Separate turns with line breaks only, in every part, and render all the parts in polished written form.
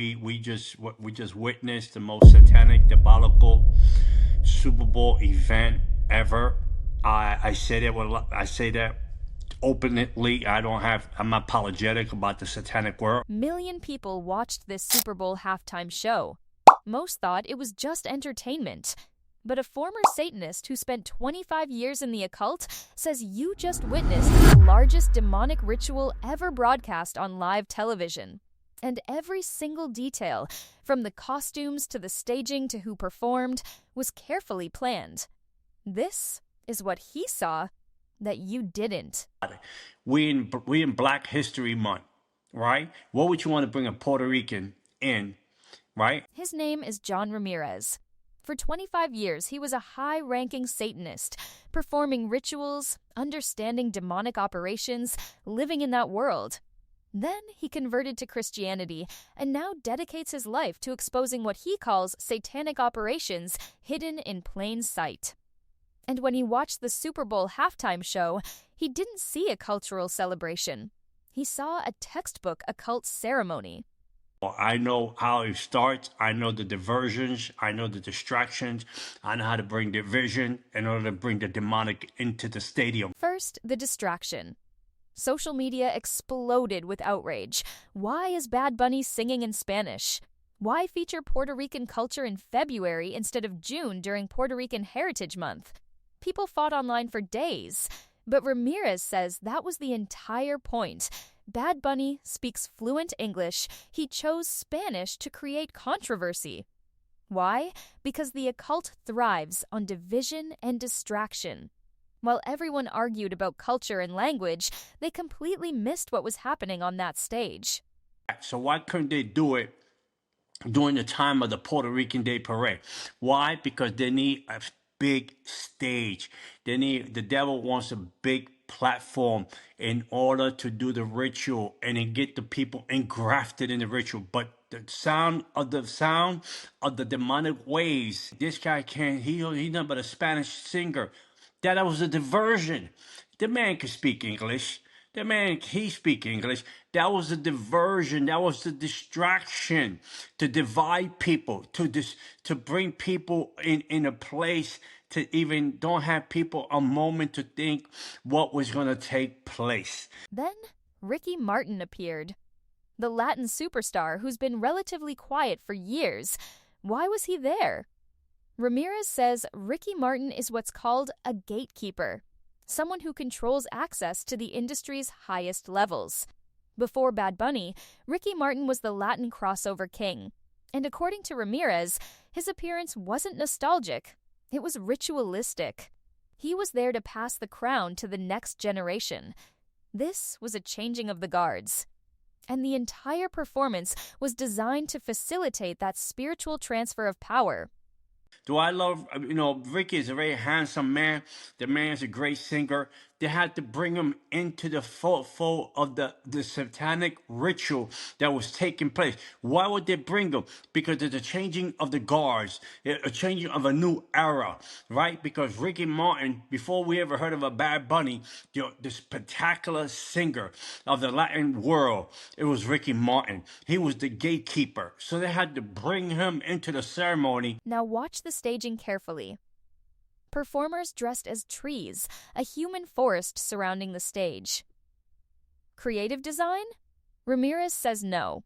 We just witnessed the most satanic, diabolical Super Bowl event ever. I say that I say that openly. I'm apologetic about the satanic world.
Million people watched this Super Bowl halftime show. Most thought it was just entertainment. But a former Satanist who spent 25 years in the occult says you just witnessed the largest demonic ritual ever broadcast on live television. And every single detail, from the costumes to the staging to who performed, was carefully planned. This is what he saw that you didn't.
We in Black History Month, right? What would you want to bring a Puerto Rican in, right?
His name is John Ramirez. For 25 years, he was a high-ranking Satanist, performing rituals, understanding demonic operations, living in that world. Then he converted to Christianity and now dedicates his life to exposing what he calls satanic operations hidden in plain sight. And when he watched the Super Bowl halftime show, he didn't see a cultural celebration. He saw a textbook occult ceremony.
I know how it starts. I know the diversions. I know the distractions. I know how to bring division in order to bring the demonic into the stadium.
First, the distraction. Social media exploded with outrage. Why is Bad Bunny singing in Spanish? Why feature Puerto Rican culture in February instead of June during Puerto Rican Heritage Month? People fought online for days, but Ramirez says that was the entire point. Bad Bunny speaks fluent English. He chose Spanish to create controversy. Why? Because the occult thrives on division and distraction. While everyone argued about culture and language, they completely missed what was happening on that stage.
So why couldn't they do it during the time of the Puerto Rican Day Parade? Why? Because they need a big stage. The devil wants a big platform in order to do the ritual and then get the people engrafted in the ritual. But the sound of the demonic waves, this guy can't, he's nothing but a Spanish singer. That was a diversion. The man can speak English. He speak English. That was a diversion. That was a distraction to divide people, to bring people in a place to even don't have people a moment to think what was going to take place.
Then Ricky Martin appeared. The Latin superstar who's been relatively quiet for years. Why was he there? Ramirez says Ricky Martin is what's called a gatekeeper, someone who controls access to the industry's highest levels. Before Bad Bunny, Ricky Martin was the Latin crossover king. And according to Ramirez, his appearance wasn't nostalgic. It was ritualistic. He was there to pass the crown to the next generation. This was a changing of the guards. And the entire performance was designed to facilitate that spiritual transfer of power.
Do I love, Ricky is a very handsome man. The man is a great singer. They had to bring him into the fold of the satanic ritual that was taking place. Why would they bring him? Because there's a changing of the guards, a changing of a new era, right? Because Ricky Martin, before we ever heard of a Bad Bunny, this spectacular singer of the Latin world, it was Ricky Martin. He was the gatekeeper. So they had to bring him into the ceremony.
Now watch the staging carefully. Performers dressed as trees, a human forest surrounding the stage. Creative design? Ramirez says no.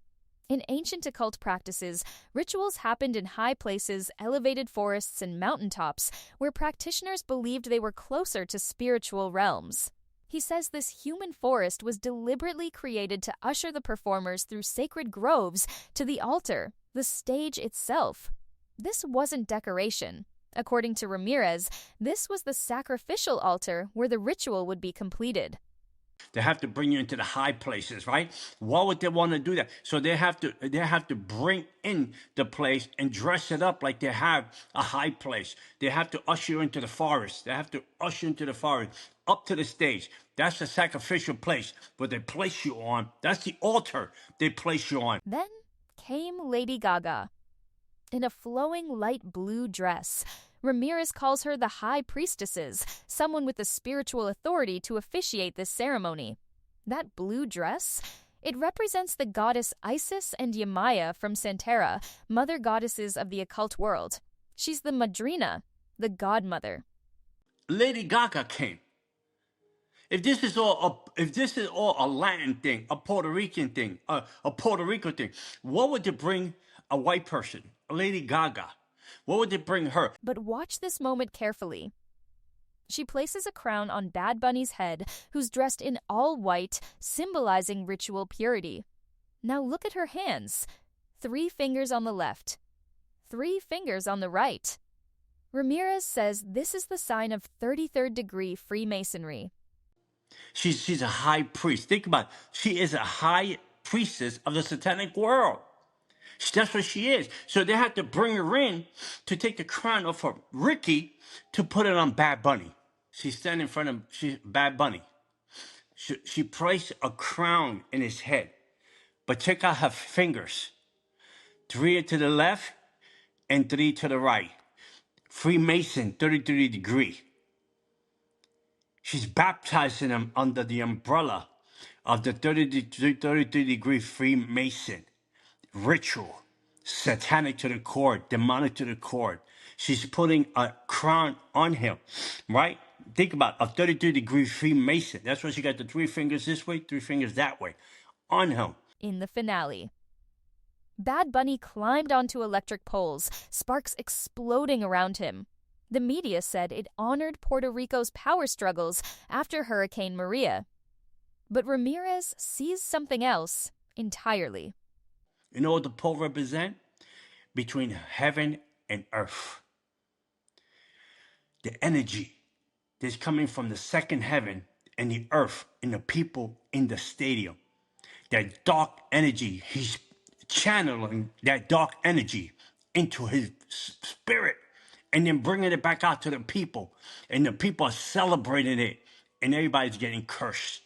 In ancient occult practices, rituals happened in high places, elevated forests, and mountaintops, where practitioners believed they were closer to spiritual realms. He says this human forest was deliberately created to usher the performers through sacred groves to the altar, the stage itself. This wasn't decoration. According to Ramirez, this was the sacrificial altar where the ritual would be completed.
They have to bring you into the high places, right? Why would they want to do that? So they have to bring in the place and dress it up like they have a high place. They have to usher you into the forest. They have to usher you into the forest, up to the stage. That's the sacrificial place where they place you on. That's the altar they place you on.
Then came Lady Gaga. In a flowing light blue dress, Ramirez calls her the high priestesses, someone with the spiritual authority to officiate this ceremony. That blue dress, It represents the goddess Isis and Yemaya from Santerra, mother goddesses of the occult world. She's the madrina, the godmother.
Lady Gaga came. If this is all a Latin thing, a Puerto Rican thing, a Puerto Rico thing, what would it bring a white person, a Lady Gaga? What would it bring her?
But watch this moment carefully. She places a crown on Bad Bunny's head, who's dressed in all white, symbolizing ritual purity. Now look at her hands. 3 fingers on the left, 3 fingers on the right. Ramirez says this is the sign of 33rd degree Freemasonry.
She's a high priest. Think about it. She is a high priestess of the satanic world. That's what she is. So they had to bring her in to take the crown off of Ricky to put it on Bad Bunny. She's standing in front of Bad Bunny. She placed a crown in his head. But check out her fingers. 3 to the left and 3 to the right. Freemason, 33 degree. She's baptizing him under the umbrella of the 33 degree Freemason ritual. Satanic to the core, demonic to the core. She's putting a crown on him, right? Think about a 33 degree Freemason. That's why she got the 3 fingers this way, 3 fingers that way on him.
In the finale, Bad Bunny climbed onto electric poles, sparks exploding around him. The media said it honored Puerto Rico's power struggles after Hurricane Maria. But Ramirez sees something else entirely.
You know what the pole represent? Between heaven and earth. The energy that's coming from the second heaven and the earth and the people in the stadium. That dark energy, he's channeling that dark energy into his spirit and then bringing it back out to the people. And the people are celebrating it and everybody's getting cursed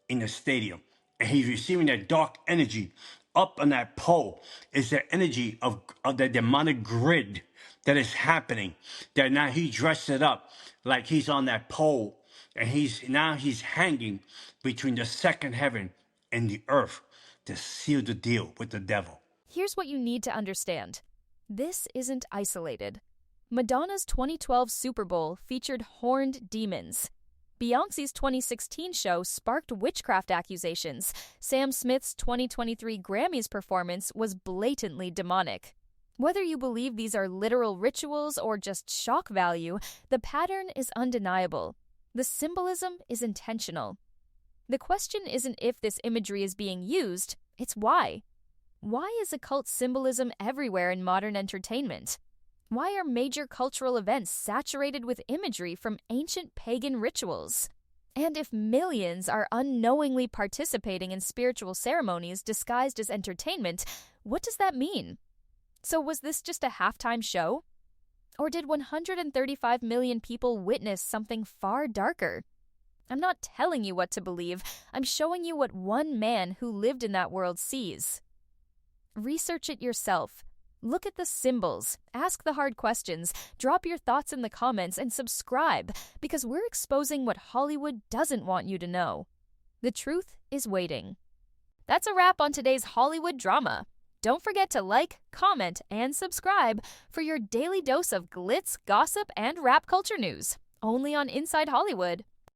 in the stadium. And he's receiving that dark energy. Up on that pole is the energy of the demonic grid that is happening. That now he dressed it up like he's on that pole. And he's hanging between the second heaven and the earth to seal the deal with the devil.
Here's what you need to understand. This isn't isolated. Madonna's 2012 Super Bowl featured horned demons. Beyoncé's 2016 show sparked witchcraft accusations. Sam Smith's 2023 Grammys performance was blatantly demonic. Whether you believe these are literal rituals or just shock value, the pattern is undeniable. The symbolism is intentional. The question isn't if this imagery is being used, it's why. Why is occult symbolism everywhere in modern entertainment? Why are major cultural events saturated with imagery from ancient pagan rituals? And if millions are unknowingly participating in spiritual ceremonies disguised as entertainment, what does that mean? So was this just a halftime show? Or did 135 million people witness something far darker? I'm not telling you what to believe. I'm showing you what one man who lived in that world sees. Research it yourself. Look at the symbols, ask the hard questions, drop your thoughts in the comments, and subscribe, because we're exposing what Hollywood doesn't want you to know. The truth is waiting. That's a wrap on today's Hollywood drama. Don't forget to like, comment, and subscribe for your daily dose of glitz, gossip, and rap culture news, only on Inside Hollywood.